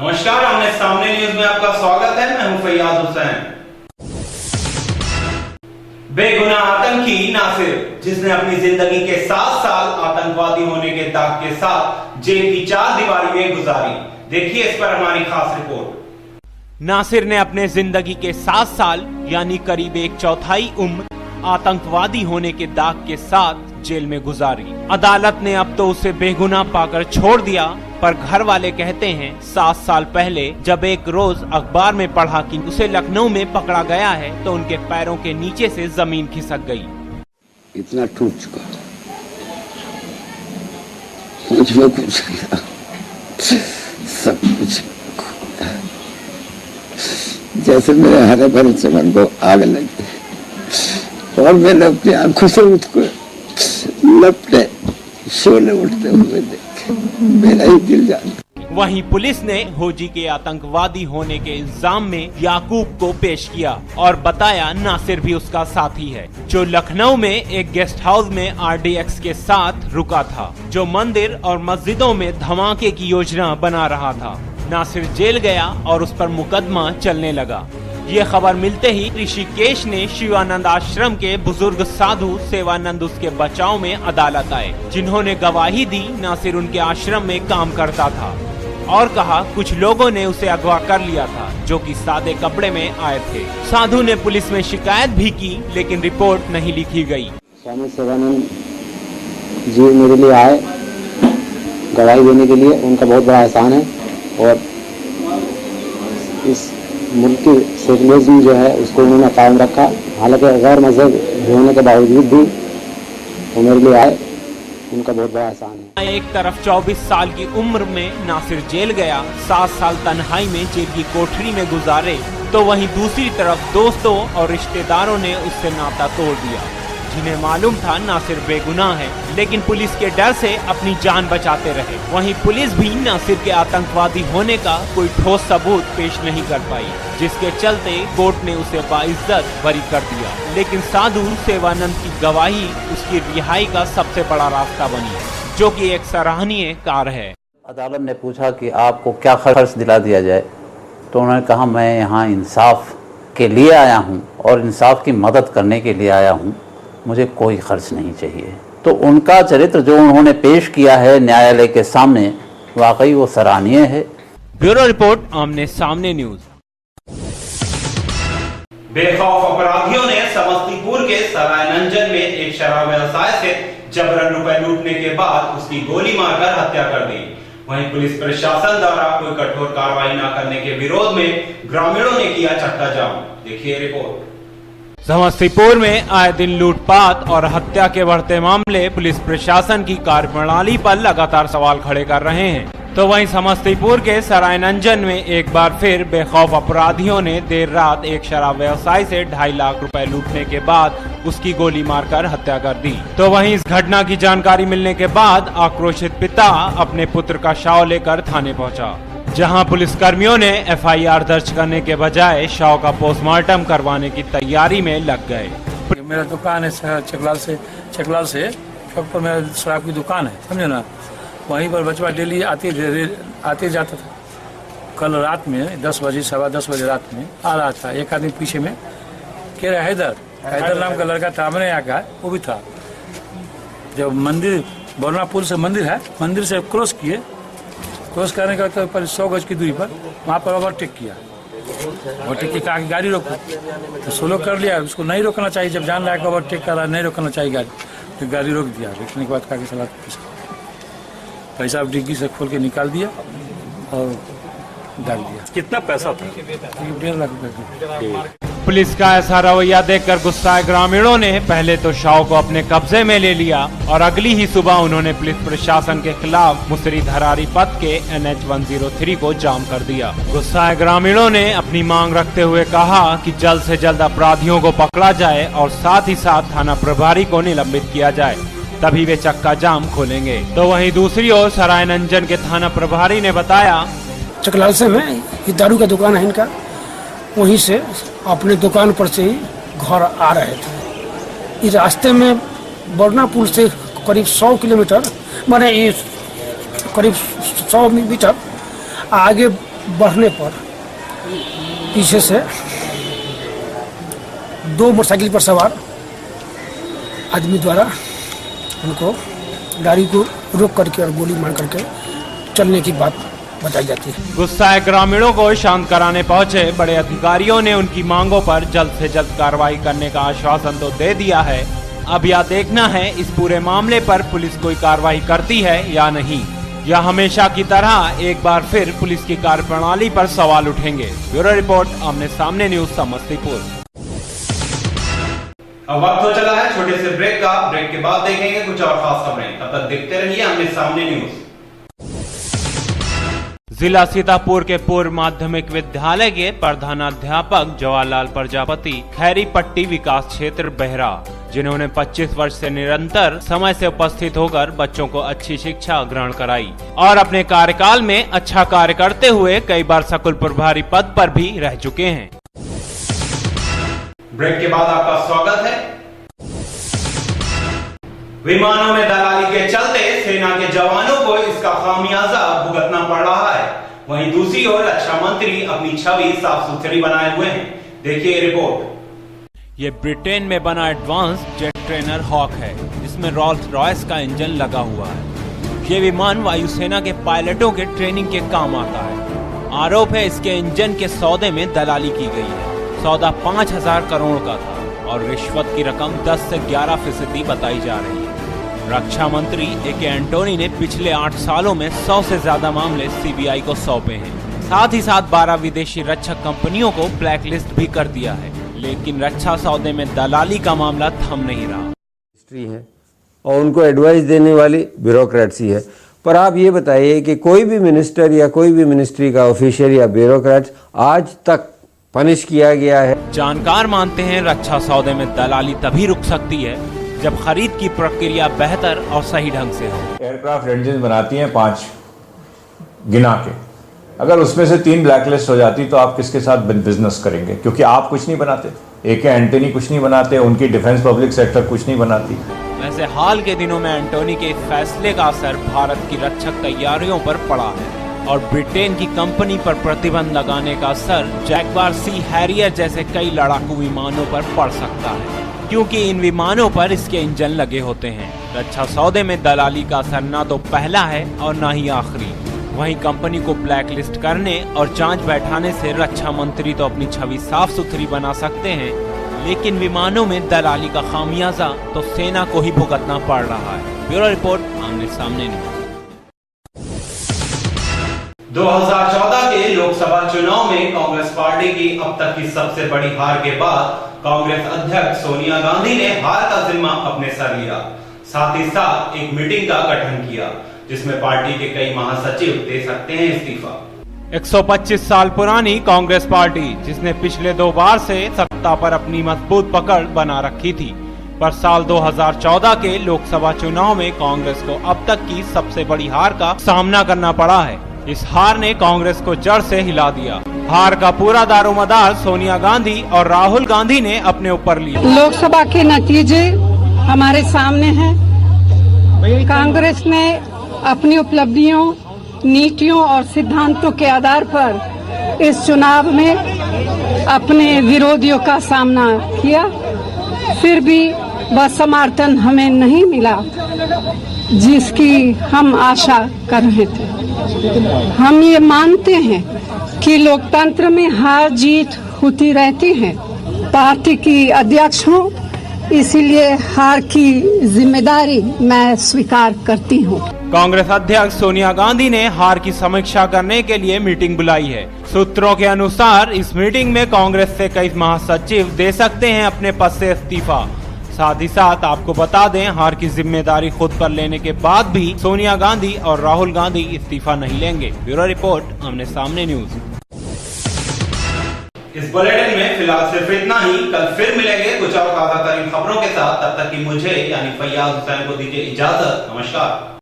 नमस्कार, आमने सामने न्यूज में आपका स्वागत है। मैं हूं फैयाज हुसैन। बेगुनाह आतंकी नासिर, जिसने अपनी जिंदगी के 7 साल आतंकवादी होने के दाग के साथ जेल की 4 दीवारी में गुजारी। देखिए इस पर हमारी खास रिपोर्ट। नासिर ने अपने जिंदगी के 7 साल यानी करीब 1/4 उम्र आतंकवादी होने के दाग के साथ जेल में गुजारी। अदालत ने अब तो उसे बेगुनाह पाकर छोड़ दिया, पर घर वाले कहते हैं 7 साल पहले जब एक रोज अखबार में पढ़ा कि उसे लखनऊ में पकड़ा गया है तो उनके पैरों के नीचे से जमीन खिसक गई। इतना टूट चुका, मुझमें कुछ सब कुछ जैसे मेरे हरे भरे चमन को आग लगी और मैंने अपनी आंखों से उसको लपटे शोले उठते हुए देखे, मेरा ही दिल जान। वहीं पुलिस ने होजी के आतंकवादी होने के इल्जाम में याकूब को पेश किया और बताया नासिर भी उसका साथी है, जो लखनऊ में एक गेस्ट हाउस में RDX के साथ रुका था, जो मंदिर और मस्जिदों में धमाके की योजना बना रहा था। नासिर जेल गया और उस पर मुकदमा चलने लगा। ये खबर मिलते ही ऋषिकेश ने शिवानंद आश्रम के बुजुर्ग साधु सेवानंद उसके बचाव में अदालत आए, जिन्होंने गवाही दी नासिर उनके आश्रम में काम करता था और कहा कुछ लोगों ने उसे अगवा कर लिया था, जो कि सादे कपड़े में आए थे। साधु ने पुलिस में शिकायत भी की, लेकिन रिपोर्ट नहीं लिखी गई। स्वामी सेवानंद जी मेरे लिए आए गवाही देने के लिए, उनका बहुत बड़ा एहसान है और इस मुल्क की सेकुलरिज्म जो है उसको उन्होंने कायम रखा। हालांकि गैर मजहब होने के बावजूद भी वो मेरे लिए आए, उनका बहुत बड़ा एहसान है। एक तरफ 24 साल की उम्र में नासिर जेल गया, 7 साल तन्हाई में जेल की कोठरी में गुजारे, तो वहीं दूसरी तरफ दोस्तों और रिश्तेदारों ने उससे नाता तोड़ दिया, जिन्हें मालूम था नासिर बेगुनाह है, लेकिन पुलिस के डर से अपनी जान बचाते रहे। वहीं पुलिस भी नासिर के आतंकवादी होने का कोई ठोस सबूत पेश नहीं कर पाई, जिसके चलते कोर्ट ने उसे बाइज्जत बरी कर दिया। लेकिन साधु सेवानंद की गवाही उसकी रिहाई का सबसे बड़ा रास्ता बनी, जो कि एक सराहनीय कार्य है। अदालत ने पूछा कि आपको क्या खर्च दिला दिया जाए, तो उन्होंने कहा मैं यहाँ इंसाफ के लिए आया हूँ और इंसाफ की मदद करने के लिए आया हूँ, मुझे कोई खर्च नहीं चाहिए। तो उनका चरित्र जो उन्होंने पेश किया है न्यायालय के सामने, वाकई वो सराहनीय है। ब्यूरो रिपोर्ट, आमने सामने न्यूज। बेखौफ अपराधियों ने समस्तीपुर के सरायनंजन में एक शराब व्यवसाय से जबरन रुपए लूटने के बाद उसकी गोली मारकर हत्या कर दी। वहीं पुलिस प्रशासन द्वारा कोई कठोर कार्रवाई न करने के विरोध में ग्रामीणों ने किया चक्का जाम। देखिए रिपोर्ट। समस्तीपुर में आए दिन लूटपाट और हत्या के बढ़ते मामले पुलिस प्रशासन की कार्यप्रणाली पर लगातार सवाल खड़े कर रहे हैं। तो वहीं समस्तीपुर के सरायनंजन में एक बार फिर बेखौफ अपराधियों ने देर रात एक शराब व्यवसायी से 2.5 लाख रुपए लूटने के बाद उसकी गोली मारकर हत्या कर दी। तो वहीं इस घटना की जानकारी मिलने के बाद आक्रोशित पिता अपने पुत्र का शव लेकर थाने पहुंचा, जहां पुलिसकर्मियों ने FIR दर्ज करने के बजाय शव का पोस्टमार्टम करवाने की तैयारी में लग गए। मेरा दुकान है चकलाल से चौक पर मेरा शराब की दुकान है, समझे ना। वहीं पर बचवा डेली आते जाता था। कल रात में 10 बजे 10:15 बजे रात में आ रहा था, एक आदमी पीछे में कह रहा हैदर नाम का लड़का था, हमने यहाँ का वो भी था। जब मंदिर बरना पुल से मंदिर है, मंदिर से क्रॉस करने का तो पर 100 गज की दूरी पर वहाँ पर ओवरटेक किया। ओवरटेक के कहा कि गाड़ी रोको, तो सोलो कर लिया। उसको नहीं रोकना चाहिए, जब जान रहा है कि ओवरटेक कर रहा है, नहीं रोकना चाहिए गाड़ी, तो गाड़ी रोक दिया। रोकने के बाद कहा कि चला पैसा डिग्गी से खोल के निकाल दिया और डाल दिया। कितना पैसा था? 1.5 लाख रुपये। पुलिस का ऐसा रवैया देखकर गुस्साए ग्रामीणों ने पहले तो शव को अपने कब्जे में ले लिया और अगली ही सुबह उन्होंने पुलिस प्रशासन के खिलाफ मुसरी धरारी पथ के NH 103 को जाम कर दिया। गुस्साए ग्रामीणों ने अपनी मांग रखते हुए कहा कि जल्द से जल्द अपराधियों को पकड़ा जाए और साथ ही साथ थाना प्रभारी को निलंबित किया जाए, तभी वे चक्का जाम खोलेंगे। तो वहीं दूसरी ओर सरायनंजन के थाना प्रभारी ने बताया, चकलाल से में ये दारू का दुकान है इनका, वहीं से अपने दुकान पर से ही घर आ रहे थे। इस रास्ते में बरना पुल से करीब 100 किलोमीटर माने करीब 100 मीटर आगे बढ़ने पर पीछे से 2 मोटरसाइकिल पर सवार आदमी द्वारा उनको गाड़ी को रोक करके और गोली मार करके चलने की बात बताई जाती है। गुस्साए ग्रामीणों को शांत कराने पहुंचे बड़े अधिकारियों ने उनकी मांगों पर जल्द से जल्द कार्रवाई करने का आश्वासन तो दे दिया है। अब यह देखना है इस पूरे मामले पर पुलिस कोई कार्रवाई करती है या नहीं, या हमेशा की तरह एक बार फिर पुलिस की कार्यप्रणाली पर सवाल उठेंगे। ब्यूरो रिपोर्ट, आमने सामने न्यूज, समस्तीपुर। अब वक्त हो चला है छोटे से ब्रेक का। ब्रेक के बाद देखेंगे कुछ और खास खबरें। तब तक देखते रहिए आमने सामने न्यूज। जिला सीतापुर के पूर्व माध्यमिक विद्यालय के प्रधानाध्यापक जवाहरलाल प्रजापति खैरी पट्टी विकास क्षेत्र बेहरा, जिन्होंने 25 वर्ष से निरंतर समय से उपस्थित होकर बच्चों को अच्छी शिक्षा ग्रहण कराई और अपने कार्यकाल में अच्छा कार्य करते हुए कई बार स्कूल प्रभारी पद पर भी रह चुके हैं। ब्रेक के बाद आपका स्वागत है। विमानों में दलाली के चलते सेना के जवानों को इसका खामियाजा भुगतना पड़ रहा है। वहीं दूसरी ओर रक्षा मंत्री अपनी छवि साफ सुथरी बनाए हुए हैं। देखिए रिपोर्ट। ये ब्रिटेन में बना एडवांस जेट ट्रेनर हॉक है, जिसमें रोल्स रॉयस का इंजन लगा हुआ है। ये विमान वायुसेना के पायलटों के ट्रेनिंग के काम आता है। आरोप है इसके इंजन के सौदे में दलाली की गई है। सौदा 5,000 करोड़ का था और रिश्वत की रकम 10 से 11% बताई जा रही है। रक्षा मंत्री ए.के. एंटोनी ने पिछले 8 सालों में 100 से ज्यादा मामले सीबीआई को सौंपे हैं। साथ ही साथ 12 विदेशी रक्षा कंपनियों को ब्लैकलिस्ट भी कर दिया है, लेकिन रक्षा सौदे में दलाली का मामला थम नहीं रहा। हिस्ट्री है और उनको एडवाइस देने वाली ब्यूरोक्रेसी है। पर आप ये बताइए कि कोई भी मिनिस्टर या कोई भी मिनिस्ट्री का ऑफिशियल या ब्यूरोक्रेट आज तक पनिश किया गया है? जानकार मानते हैं रक्षा सौदे में दलाली तभी रुक सकती है जब खरीद की प्रक्रिया बेहतर और सही ढंग से हो। एयरक्राफ्ट इंजन बनाती हैं 5 गिना के, अगर उसमें से 3 ब्लैकलिस्ट हो जाती तो आप किसके साथ बिजनेस करेंगे? क्योंकि आप कुछ नहीं बनाते, ए.के. एंटोनी कुछ नहीं बनाते, उनकी डिफेंस पब्लिक सेक्टर कुछ नहीं बनाती। वैसे हाल के दिनों में एंटोनी के फैसले का असर भारत की रक्षक तैयारियों पर पड़ा है और ब्रिटेन की कंपनी पर प्रतिबंध लगाने का असर जैगवार सी हैरियर जैसे कई लड़ाकू विमानों पर पड़ सकता है, क्योंकि इन विमानों पर इसके इंजन लगे होते हैं। रक्षा सौदे में दलाली का असर न तो पहला है और न ही आखिरी। वहीं कंपनी को ब्लैकलिस्ट करने और जांच बैठाने से रक्षा मंत्री तो अपनी छवि साफ सुथरी बना सकते हैं, लेकिन विमानों में दलाली का खामियाजा तो सेना को ही भुगतना पड़ रहा है। ब्यूरो रिपोर्ट, आमने सामने न्यूज। 2014 के लोकसभा चुनाव में कांग्रेस पार्टी की अब तक की सबसे बड़ी हार के बाद कांग्रेस अध्यक्ष सोनिया गांधी ने हार का जिम्मा अपने सर लिया। साथ ही साथ एक मीटिंग का गठन किया, जिसमें पार्टी के कई महासचिव दे सकते हैं इस्तीफा। 125 साल पुरानी कांग्रेस पार्टी, जिसने पिछले 2 बार से सत्ता पर अपनी मजबूत पकड़ बना रखी थी, पर साल 2014 के लोकसभा चुनाव में कांग्रेस को अब तक की सबसे बड़ी हार का सामना करना पड़ा है। इस हार ने कांग्रेस को जड़ से हिला दिया। हार का पूरा दारोमदार सोनिया गांधी और राहुल गांधी ने अपने ऊपर लिया। लोकसभा के नतीजे हमारे सामने हैं। कांग्रेस ने अपनी उपलब्धियों, नीतियों और सिद्धांतों के आधार पर इस चुनाव में अपने विरोधियों का सामना किया, फिर भी वह समर्थन हमें नहीं मिला जिसकी हम आशा कर रहे थे। हम ये मानते हैं कि लोकतंत्र में हार जीत होती रहती है। पार्टी की अध्यक्ष हूँ, इसीलिए हार की जिम्मेदारी मैं स्वीकार करती हूँ। कांग्रेस अध्यक्ष सोनिया गांधी ने हार की समीक्षा करने के लिए मीटिंग बुलाई है। सूत्रों के अनुसार इस मीटिंग में कांग्रेस से कई महासचिव दे सकते हैं अपने पद से इस्तीफा। साथ ही साथ आपको बता दें, हार की जिम्मेदारी खुद पर लेने के बाद भी सोनिया गांधी और राहुल गांधी इस्तीफा नहीं लेंगे। ब्यूरो रिपोर्ट, आमने सामने न्यूज। इस बुलेटिन में फिलहाल सिर्फ इतना ही। कल फिर मिलेंगे कुछ और ताजा तरीन खबरों के साथ। तब तक की मुझे यानी फैयाज हुसैन को दीजिए इजाजत। नमस्कार।